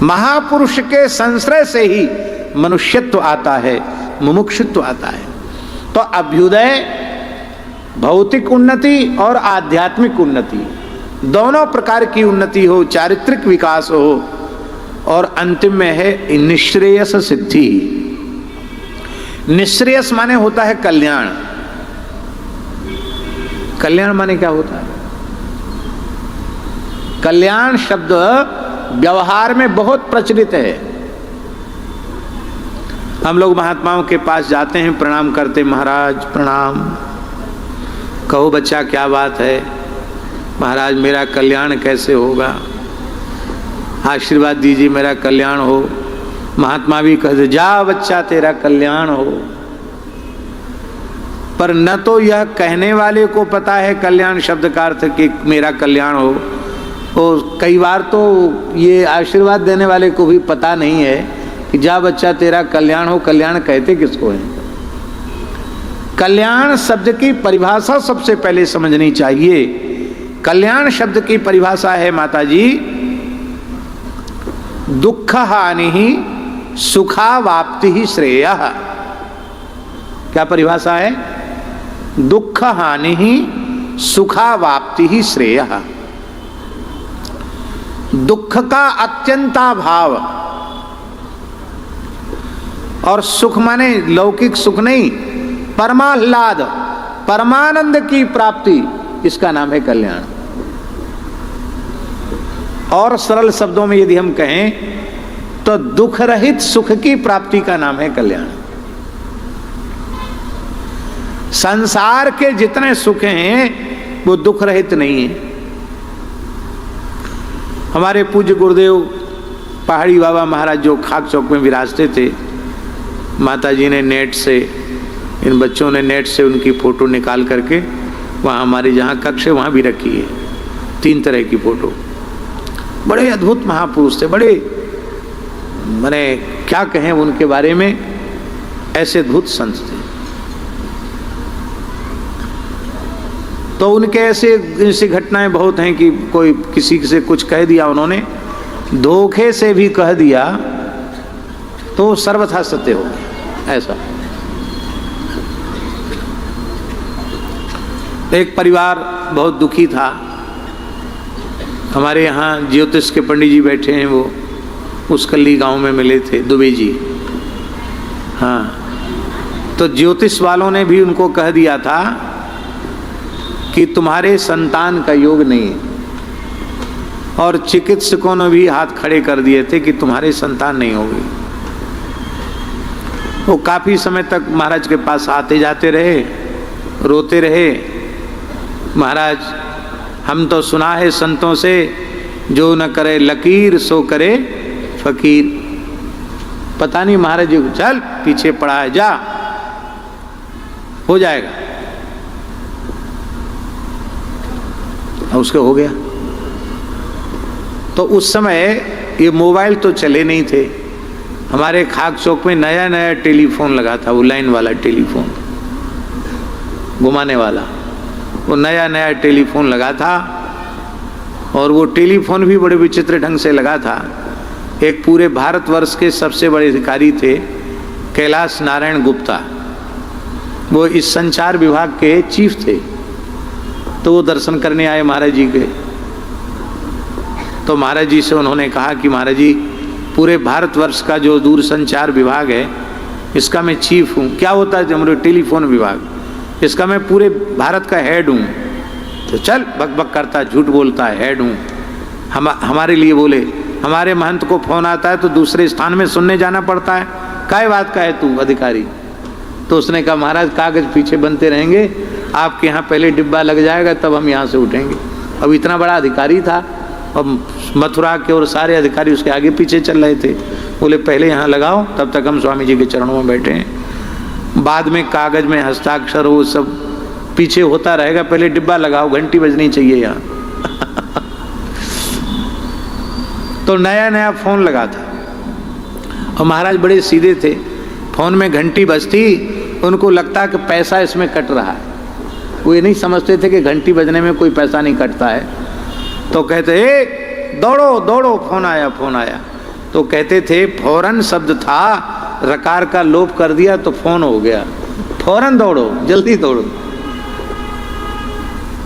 महापुरुष के संश्रय से ही मनुष्यत्व आता है, मुमुक्षुत्व आता है। तो अभ्युदय भौतिक उन्नति और आध्यात्मिक उन्नति, दोनों प्रकार की उन्नति हो, चारित्रिक विकास हो, और अंतिम में है निश्रेयस सिद्धि। निश्रेयस माने होता है कल्याण। कल्याण माने क्या होता है? कल्याण शब्द व्यवहार में बहुत प्रचलित है। हम लोग महात्माओं के पास जाते हैं, प्रणाम करते, महाराज प्रणाम, कहो बच्चा क्या बात है, महाराज मेरा कल्याण कैसे होगा, आशीर्वाद दीजिए मेरा कल्याण हो। महात्मा भी कहते जा बच्चा तेरा कल्याण हो। पर न तो यह कहने वाले को पता है कल्याण शब्द का अर्थ कि मेरा कल्याण हो, और कई बार तो ये आशीर्वाद देने वाले को भी पता नहीं है कि जा बच्चा तेरा कल्याण हो। कल्याण कहते किसको है? कल्याण शब्द की परिभाषा सबसे पहले समझनी चाहिए। कल्याण शब्द की परिभाषा है माताजी, दुख हानि ही सुखावाप्ति ही श्रेय। क्या परिभाषा है? दुख हानि ही सुखावाप्ति ही श्रेय। दुख का अत्यंताभाव, और सुख माने लौकिक सुख नहीं, परमाह्लाद, परमानंद की प्राप्ति, इसका नाम है कल्याण। और सरल शब्दों में यदि हम कहें तो दुख रहित सुख की प्राप्ति का नाम है कल्याण। संसार के जितने सुख हैं वो दुख रहित नहीं है। हमारे पूज्य गुरुदेव पहाड़ी बाबा महाराज जो खाक चौक में विराजते थे, माता जी ने नेट से, इन बच्चों ने नेट से उनकी फोटो निकाल करके वहाँ हमारी जहाँ कक्ष है वहाँ भी रखी है, 3 तरह की फोटो। बड़े अद्भुत महापुरुष थे, बड़े मैंने क्या कहें उनके बारे में, ऐसे अद्भुत संत थे। तो उनके ऐसी घटनाएं बहुत हैं कि कोई किसी से कुछ कह दिया, उन्होंने धोखे से भी कह दिया तो सर्वथा सत्य हो गया। ऐसा एक परिवार बहुत दुखी था। हमारे यहाँ ज्योतिष के पंडित जी बैठे हैं, वो उसकल्ली गांव में मिले थे, दुबे जी। हाँ, तो ज्योतिष वालों ने भी उनको कह दिया था कि तुम्हारे संतान का योग नहीं है, और चिकित्सकों ने भी हाथ खड़े कर दिए थे कि तुम्हारे संतान नहीं होगी। वो काफी समय तक महाराज के पास आते जाते रहे, रोते रहे, महाराज हम तो सुना है संतों से, जो न करे लकीर सो करे फकीर। पता नहीं महाराज जी, चल पीछे पड़ा है, जा हो जाएगा। और उसका हो गया। तो उस समय ये मोबाइल तो चले नहीं थे। हमारे खाक चौक में नया नया टेलीफोन लगा था, वो लाइन वाला टेलीफोन घुमाने वाला, वो नया नया टेलीफोन लगा था। और वो टेलीफोन भी बड़े विचित्र ढंग से लगा था। एक पूरे भारतवर्ष के सबसे बड़े अधिकारी थे कैलाश नारायण गुप्ता, वो इस संचार विभाग के चीफ थे। तो वो दर्शन करने आए महाराज जी के। तो महाराज जी से उन्होंने कहा कि महाराज जी, पूरे भारतवर्ष का जो दूरसंचार विभाग है इसका मैं चीफ हूँ। क्या होता है हमारे टेलीफोन विभाग, इसका मैं पूरे भारत का हेड हूँ। तो चल बक बक करता, झूठ बोलता है, हेड हूँ। हमारे लिए बोले, हमारे महंत को फोन आता है तो दूसरे स्थान में सुनने जाना पड़ता है, काय बात का है तू अधिकारी। तो उसने कहा महाराज कागज पीछे बनते रहेंगे, आपके यहाँ पहले डिब्बा लग जाएगा तब हम यहाँ से उठेंगे। अब इतना बड़ा अधिकारी था और मथुरा के और सारे अधिकारी उसके आगे पीछे चल रहे थे। बोले पहले यहाँ लगाओ, तब तक हम स्वामी जी के चरणों में बैठे हैं, बाद में कागज में हस्ताक्षर वो सब पीछे होता रहेगा, पहले डिब्बा लगाओ, घंटी बजनी चाहिए यहाँ। तो नया नया फोन लगा था और महाराज बड़े सीधे थे। फोन में घंटी बजती, उनको लगता कि पैसा इसमें कट रहा है। वो ये नहीं समझते थे कि घंटी बजने में कोई पैसा नहीं कटता है। तो कहते ए दौड़ो दौड़ो, फोन आया फोन आया। तो कहते थे फौरन शब्द था, रकार का लोप कर दिया तो फोन हो गया, फौरन दौड़ो, जल्दी दौड़ो।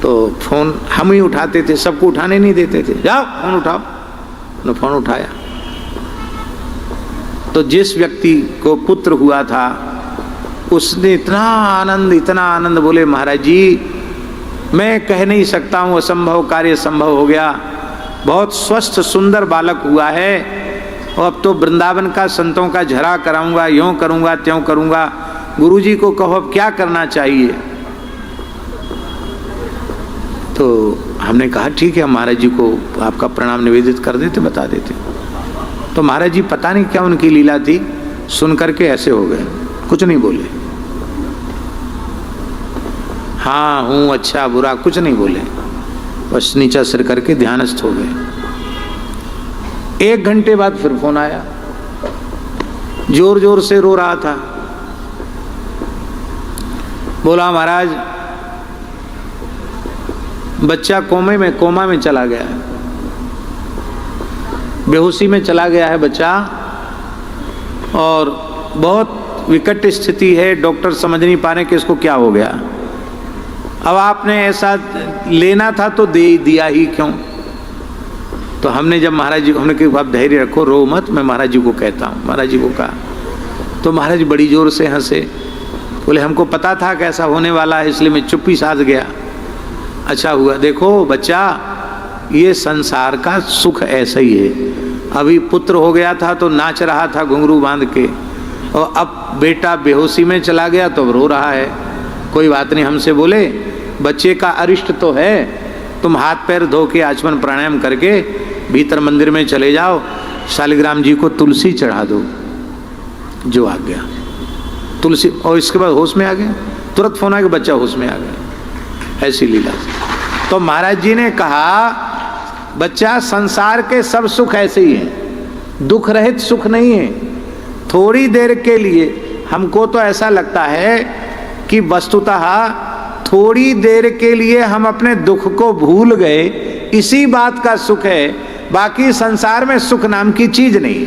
तो फोन हम ही उठाते थे, सबको उठाने नहीं देते थे, जाओ फोन उठाओ। ने फोन उठाया तो जिस व्यक्ति को पुत्र हुआ था उसने इतना आनंद बोले, महाराज जी मैं कह नहीं सकता हूँ, असंभव कार्य संभव हो गया, बहुत स्वस्थ सुंदर बालक हुआ है, और अब तो वृंदावन का संतों का झरा कराऊंगा, यूं करूंगा त्यों करूंगा, गुरुजी को कहो अब क्या करना चाहिए। तो हमने कहा ठीक है, महाराज जी को आपका प्रणाम निवेदित कर देते, बता देते। तो महाराज जी पता नहीं क्या उनकी लीला थी, सुन करके ऐसे हो गए, कुछ नहीं बोले, हाँ हूं अच्छा बुरा कुछ नहीं बोले, बस नीचा सिर करके ध्यानस्थ हो गए। 1 घंटे बाद फिर फोन आया, जोर जोर से रो रहा था, बोला महाराज बच्चा कोमा में चला गया है, बेहोशी में चला गया है बच्चा, और बहुत विकट स्थिति है, डॉक्टर समझ नहीं पा रहे कि इसको क्या हो गया। अब आपने ऐसा लेना था तो दे दिया ही क्यों। तो हमने जब महाराज जी, हमने कहा आप धैर्य रखो, रो मत, मैं महाराज जी को कहता हूँ, महाराज जी को कहा। तो महाराज बड़ी जोर से हंसे, बोले हमको पता था कि ऐसा होने वाला है, इसलिए मैं चुप्पी साध गया। अच्छा हुआ, देखो बच्चा ये संसार का सुख ऐसा ही है, अभी पुत्र हो गया था तो नाच रहा था घुंघरू बांध के, और अब बेटा बेहोशी में चला गया तो रो रहा है। कोई बात नहीं, हमसे बोले बच्चे का अरिष्ट तो है, तुम हाथ पैर धो के आचमन प्राणायाम करके भीतर मंदिर में चले जाओ, शालिग्राम जी को तुलसी चढ़ा दो। जो आ गया तुलसी, और इसके बाद होश में आ गया, तुरंत फोन आ गया, बच्चा होश में आ गया। ऐसी लीला। तो महाराज जी ने कहा बच्चा संसार के सब सुख ऐसे ही हैं, दुख रहित सुख नहीं है। थोड़ी देर के लिए हमको तो ऐसा लगता है कि वस्तुतः थोड़ी देर के लिए हम अपने दुख को भूल गए, इसी बात का सुख है, बाकी संसार में सुख नाम की चीज नहीं।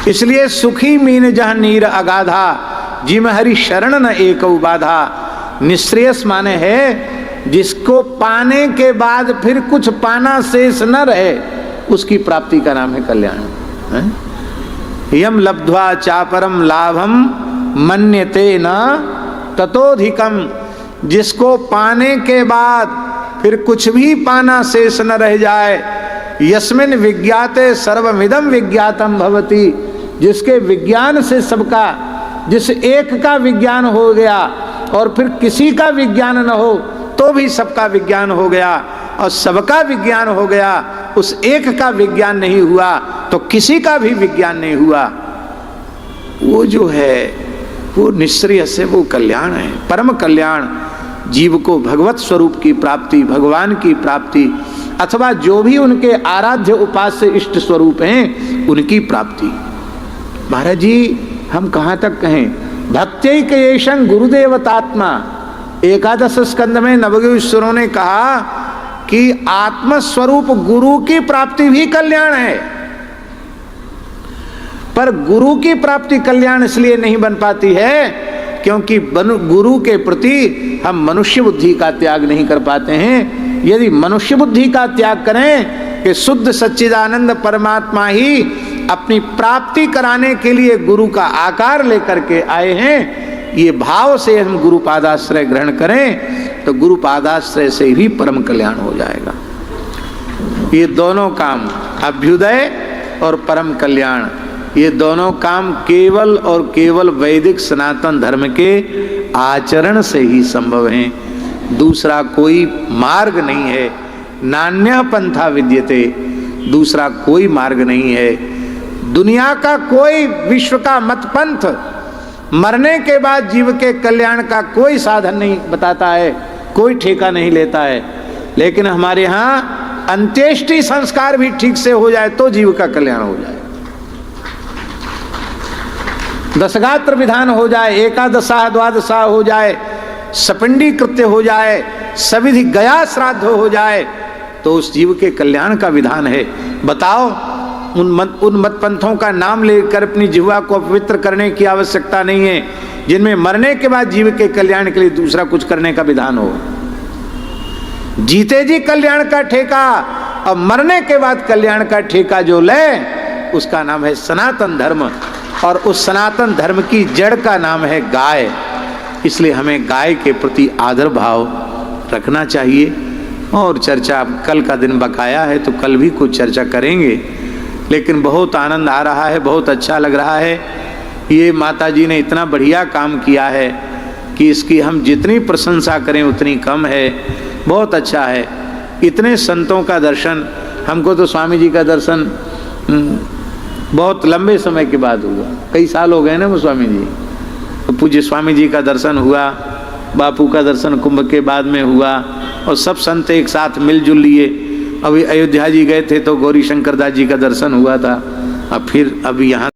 इसलिए सुखी मीन जह नीर अगाधा, जिम हरि शरण न एक बाधा। निश्रेयस माने है जिसको पाने के बाद फिर कुछ पाना शेष न रहे, उसकी प्राप्ति का नाम है कल्याण। यम लब्ध्वा चापरम लाभम मन्यते न ततोधिकम, जिसको पाने के बाद फिर कुछ भी पाना शेष न रह जाए। यस्मिन विज्ञाते सर्वमिदं विज्ञातम भवति, जिसके विज्ञान से सबका, जिस एक का विज्ञान हो गया और फिर किसी का विज्ञान न हो तो भी सबका विज्ञान हो गया, और सबका विज्ञान हो गया, उस एक का विज्ञान नहीं हुआ तो किसी का भी विज्ञान नहीं हुआ। वो जो है वो निश्चय से वो कल्याण है, परम कल्याण। जीव को भगवत स्वरूप की प्राप्ति, भगवान की प्राप्ति, अथवा जो भी उनके आराध्य उपास्य इष्ट स्वरूप हैं उनकी प्राप्ति। महाराज जी हम कहाँ तक कहें, भक्त्यैकयेशं गुरुदेवतात्मा। 11 स्कंद में नवयोगीश्वरों ने कहा कि आत्मस्वरूप गुरु की प्राप्ति भी कल्याण है, पर गुरु की प्राप्ति कल्याण इसलिए नहीं बन पाती है क्योंकि गुरु के प्रति हम मनुष्य बुद्धि का त्याग नहीं कर पाते हैं। यदि मनुष्य बुद्धि का त्याग करें कि शुद्ध सच्चिदानंद परमात्मा ही अपनी प्राप्ति कराने के लिए गुरु का आकार लेकर के आए हैं, ये भाव से हम गुरु पादाश्रय ग्रहण करें तो गुरु पादाश्रय से भी परम कल्याण हो जाएगा। ये दोनों काम, अभ्युदय और परम कल्याण, ये दोनों काम केवल और केवल वैदिक सनातन धर्म के आचरण से ही संभव हैं। दूसरा कोई मार्ग नहीं है। नान्यः पंथा विद्यते, दूसरा कोई मार्ग नहीं है। दुनिया का कोई, विश्व का मत पंथ मरने के बाद जीव के कल्याण का कोई साधन नहीं बताता है, कोई ठेका नहीं लेता है। लेकिन हमारे यहाँ अंत्येष्टि संस्कार भी ठीक से हो जाए तो जीव का कल्याण हो जाए, दशगात्र विधान हो जाए, एकादशा द्वादशा हो जाए, सपिंडी कृत्य हो जाए, सविधि गया श्राद्ध हो जाए, तो उस जीव के कल्याण का विधान है। बताओ, उन मत पंथों का नाम लेकर अपनी जिह्वा को अपवित्र करने की आवश्यकता नहीं है, जिनमें मरने के बाद जीव के कल्याण के लिए दूसरा कुछ करने का विधान हो। जीते जी कल्याण का ठेका और मरने के बाद कल्याण का ठेका जो ले, उसका नाम है सनातन धर्म, और उस सनातन धर्म की जड़ का नाम है गाय। इसलिए हमें गाय के प्रति आदर भाव रखना चाहिए। और चर्चा, कल का दिन बकाया है तो कल भी कुछ चर्चा करेंगे, लेकिन बहुत आनंद आ रहा है, बहुत अच्छा लग रहा है। ये माता जी ने इतना बढ़िया काम किया है कि इसकी हम जितनी प्रशंसा करें उतनी कम है। बहुत अच्छा है, इतने संतों का दर्शन। हमको तो स्वामी जी का दर्शन बहुत लंबे समय के बाद हुआ, कई साल हो गए ना वो स्वामी जी। तो पूज्य स्वामी जी का दर्शन हुआ, बापू का दर्शन कुंभ के बाद में हुआ, और सब संत एक साथ मिलजुल लिए। अभी अयोध्या जी गए थे तो गौरी शंकर दास जी का दर्शन हुआ था, और फिर अभी यहाँ